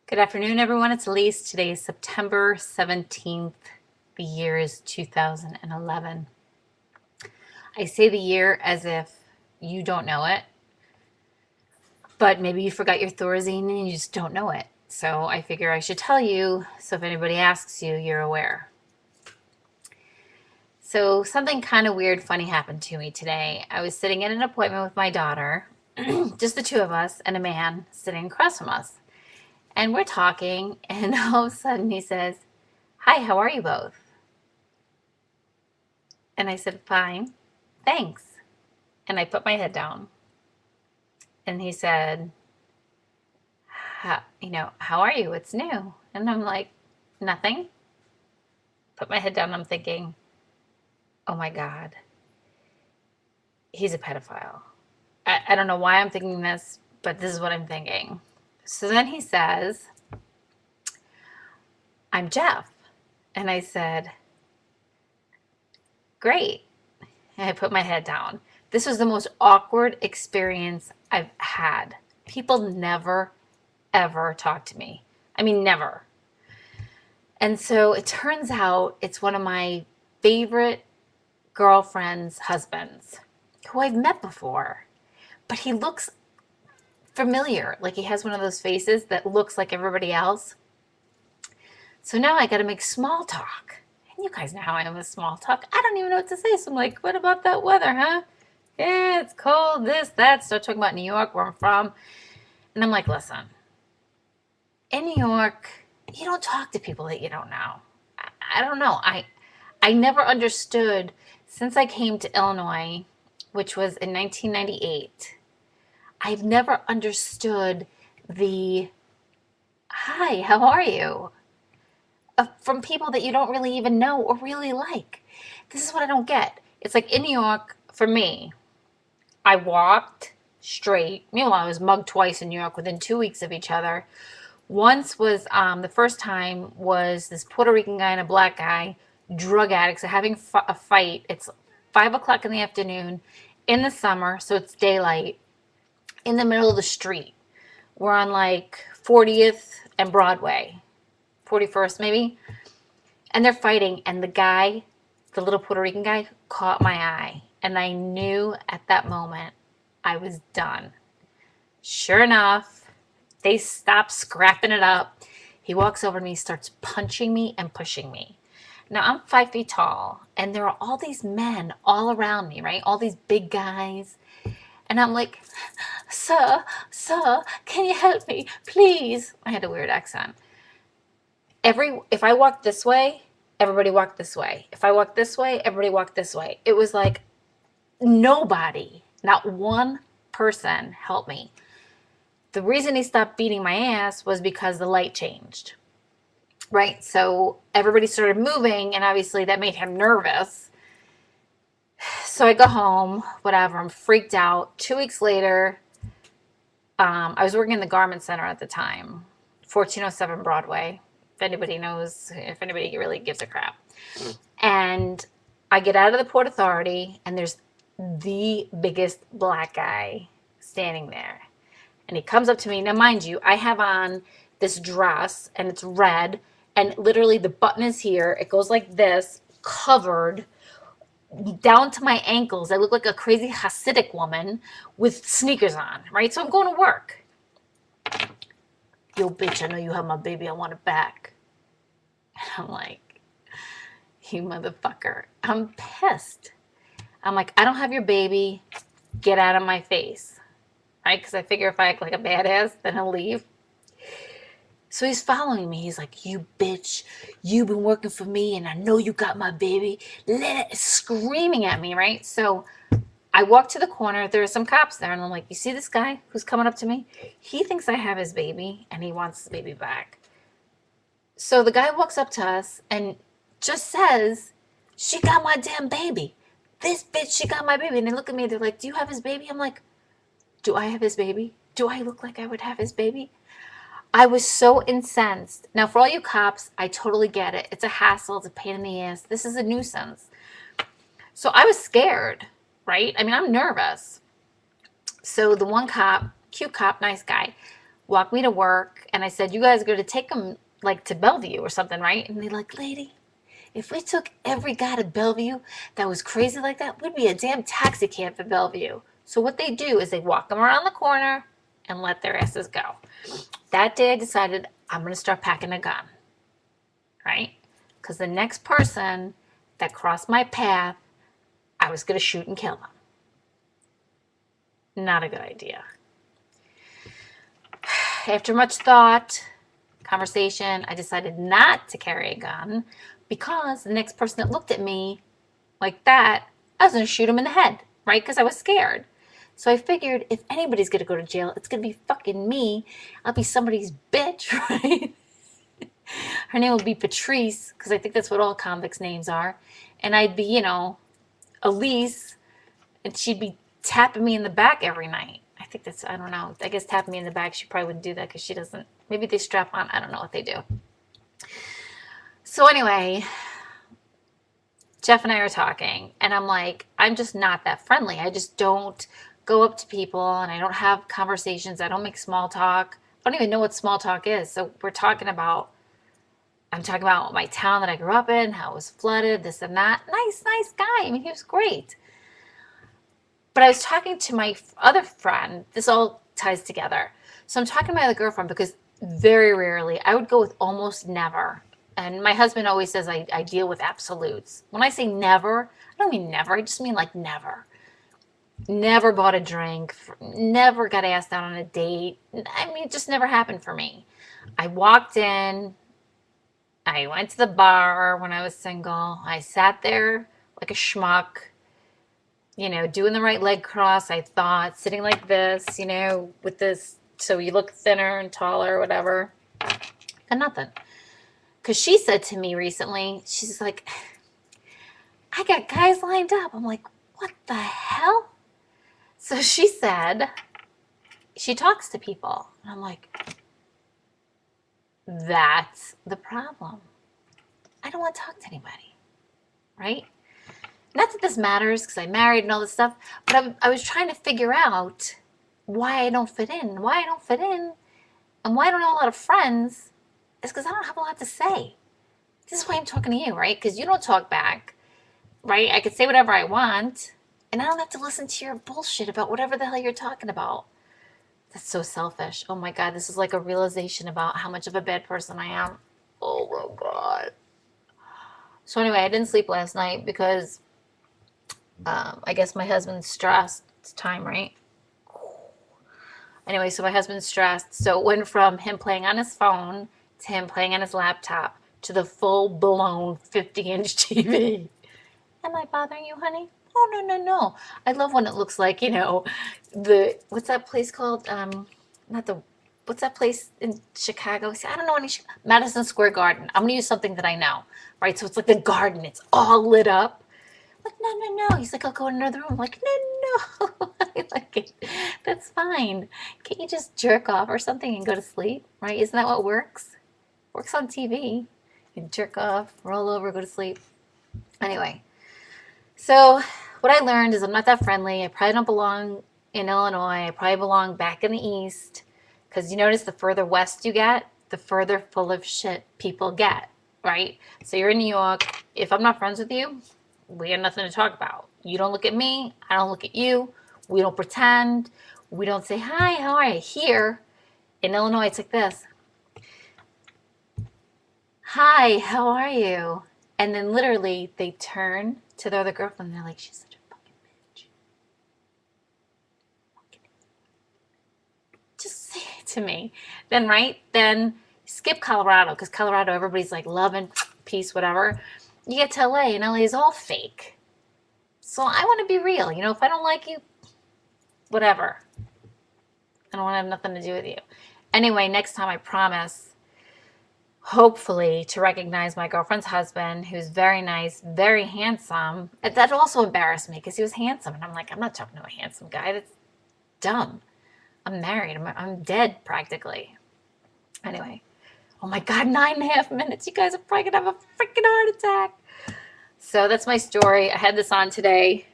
Good afternoon, everyone. It's Alyce. Today is September 17th. The year is 2011. I say the year as if you don't know it, but maybe you forgot your Thorazine and you just don't know it. So I figure I should tell you so if anybody asks you, you're aware. So something kind of weird, funny happened to me today. I was sitting in an appointment with my daughter, just the two of us, and a man sitting across from us. And we're talking, and all of a sudden he says, "Hi, how are you both?" And I said, "Fine, thanks." And I put my head down. And he said, how are you? What's new?" And I'm like, "Nothing." Put my head down. I'm thinking, oh my God, he's a pedophile. I don't know why I'm thinking this, but this is what I'm thinking. So then he says, "I'm Jeff." And I said, "Great." And I put my head down. This was the most awkward experience I've had. People never, ever talk to me. I mean, never. And so it turns out it's one of my favorite girlfriend's husbands who I've met before, but he looks familiar. Like he has one of those faces that looks like everybody else. So now I got to make small talk. And you guys know how I am with small talk. I don't even know what to say. So I'm like, "What about that weather, huh? Yeah, it's cold, this, that." Start talking about New York, where I'm from. And I'm like, "Listen, in New York, you don't talk to people that you don't know." I don't know. I never understood since I came to Illinois, which was in 1998. I've never understood the "Hi, how are you?" From people that you don't really even know or really like. This is what I don't get. It's like in New York, for me, I walked straight. Meanwhile, I was mugged twice in New York within 2 weeks of each other. Once was the first time was this Puerto Rican guy and a black guy, drug addicts, are having a fight. It's 5 o'clock in the afternoon in the summer, so it's daylight in the middle of the street. We're on like 40th and Broadway, 41st maybe, and they're fighting. And the guy, the little Puerto Rican guy, caught my eye, and I knew at that moment I was done. Sure enough, they stop scrapping it up. He walks over to me, starts punching me and pushing me. Now I'm 5 feet tall, and there are all these men all around me, right? All these big guys. And I'm like, sir, can you help me? Please." I had a weird accent. If I walked this way, everybody walked this way. If I walked this way, everybody walked this way. It was like nobody, not one person helped me. The reason he stopped beating my ass was because the light changed, right? So everybody started moving, and obviously that made him nervous. So I go home, whatever, I'm freaked out. 2 weeks later, I was working in the garment center at the time, 1407 Broadway, if anybody knows, if anybody really gives a crap. And I get out of the Port Authority, and there's the biggest black guy standing there. And he comes up to me. Now, mind you, I have on this dress, and it's red, and literally the button is here. It goes like this, covered down to my ankles. I look like a crazy Hasidic woman with sneakers on, right? So I'm going to work. "Yo, bitch, I know you have my baby. I want it back." And I'm like, "You motherfucker." I'm pissed. I'm like, "I don't have your baby. Get out of my face." Right? Because I figure if I act like a badass, then he'll leave. So he's following me. He's like, "You bitch, you've been working for me, and I know you got my baby." Screaming at me, right? So I walk to the corner. There are some cops there, and I'm like, "You see this guy who's coming up to me? He thinks I have his baby, and he wants the baby back." So the guy walks up to us and just says, "She got my damn baby. This bitch, she got my baby." And they look at me. They're like, "Do you have his baby?" I'm like, "Do I have his baby? Do I look like I would have his baby?" I was so incensed. Now, for all you cops, I totally get it. It's a hassle. It's a pain in the ass. This is a nuisance. So I was scared, right? I mean, I'm nervous. So the one cop, cute cop, nice guy, walk me to work, and I said, you guys are going to take them like to Bellevue or something, right? And they're like, lady, if we took every guy to Bellevue that was crazy like that, we'd be a damn taxi cab for Bellevue. So what they do is they walk them around the corner and let their asses go. That day I decided I'm going to start packing a gun, right? Because the next person that crossed my path, I was going to shoot and kill them. Not a good idea. After much thought, conversation, I decided not to carry a gun because the next person that looked at me like that, I was going to shoot him in the head, right? Because I was scared. So I figured if anybody's going to go to jail, it's going to be fucking me. I'll be somebody's bitch, right? Her name will be Patrice, because I think that's what all convicts' names are. And I'd be, you know, Alyce, and she'd be tapping me in the back every night. I think that's, I don't know. I guess tapping me in the back, she probably wouldn't do that because she doesn't, maybe they strap on. I don't know what they do. So anyway, Jeff and I are talking, and I'm like, I'm just not that friendly. I just don't go up to people, and I don't have conversations. I don't make small talk. I don't even know what small talk is. So I'm talking about my town that I grew up in, how it was flooded, this and that. Nice guy. I mean, he was great. But I was talking to my other friend. This all ties together. So I'm talking to my other girlfriend because very rarely, I would go with almost never. And my husband always says I deal with absolutes. When I say never, I don't mean never. I just mean like never. Never bought a drink. Never got asked out on a date. I mean, it just never happened for me. I walked in. I went to the bar when I was single. I sat there like a schmuck, you know, doing the right leg cross, I thought, sitting like this, you know, with this, so you look thinner and taller or whatever. Got nothing. Because she said to me recently, she's like, I got guys lined up. I'm like, what the hell? So she said, she talks to people. And I'm like, that's the problem. I don't want to talk to anybody, right? Not that this matters because I'm married and all this stuff, but I was trying to figure out why I don't fit in. Why I don't fit in and why I don't have a lot of friends is because I don't have a lot to say. This is why I'm talking to you, right? Because you don't talk back, right? I could say whatever I want, and I don't have to listen to your bullshit about whatever the hell you're talking about. That's so selfish. Oh my God, this is like a realization about how much of a bad person I am. Oh my God. So anyway, I didn't sleep last night because I guess my husband's stressed. It's time, right? Anyway, so my husband's stressed. So it went from him playing on his phone to him playing on his laptop to the full-blown 50-inch TV. Am I bothering you, honey? Oh, no. I love when it looks like, you know, what's that place called? What's that place in Chicago? See, I don't know any, Madison Square Garden. I'm going to use something that I know, right? So it's like the garden. It's all lit up. Like, no. He's like, I'll go in another room. I'm like, no. I like it. That's fine. Can't you just jerk off or something and go to sleep, right? Isn't that what works? Works on TV. You jerk off, roll over, go to sleep. Anyway, so what I learned is I'm not that friendly. I probably don't belong in Illinois. I probably belong back in the East. Because you notice the further west you get, the further full of shit people get, right? So you're in New York. If I'm not friends with you, we have nothing to talk about. You don't look at me. I don't look at you. We don't pretend. We don't say, hi, how are you? Here in Illinois, it's like this. Hi, how are you? And then literally they turn to their other girlfriend and they're like, she's such a fucking bitch. Just say it to me. Then, right? Then skip Colorado because Colorado, everybody's like loving, peace, whatever. You get to LA and LA is all fake. So I want to be real. You know, if I don't like you, whatever. I don't want to have nothing to do with you. Anyway, next time I promise, hopefully, to recognize my girlfriend's husband, who's very nice, very handsome. That also embarrassed me because he was handsome. And I'm like, I'm not talking to a handsome guy. That's dumb. I'm married. I'm dead practically. Anyway. Oh my God, 9.5 minutes. You guys are probably going to have a freaking heart attack. So that's my story. I had this on today.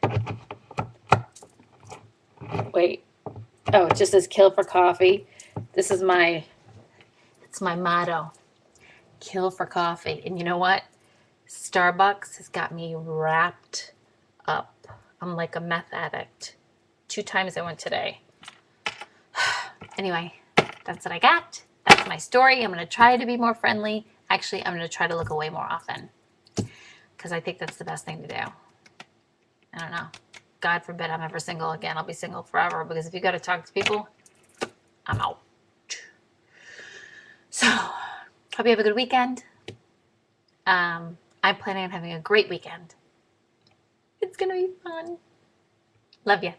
Wait. Oh, it just says kill for coffee. This is it's my motto. Kill for coffee. And you know what? Starbucks has got me wrapped up. I'm like a meth addict. 2 times I went today. Anyway, that's what I got. That's my story. I'm going to try to be more friendly. Actually, I'm going to try to look away more often because I think that's the best thing to do. I don't know. God forbid I'm ever single again. I'll be single forever because if you got to talk to people, I'm out. So, hope you have a good weekend. I'm planning on having a great weekend. It's going to be fun. Love you.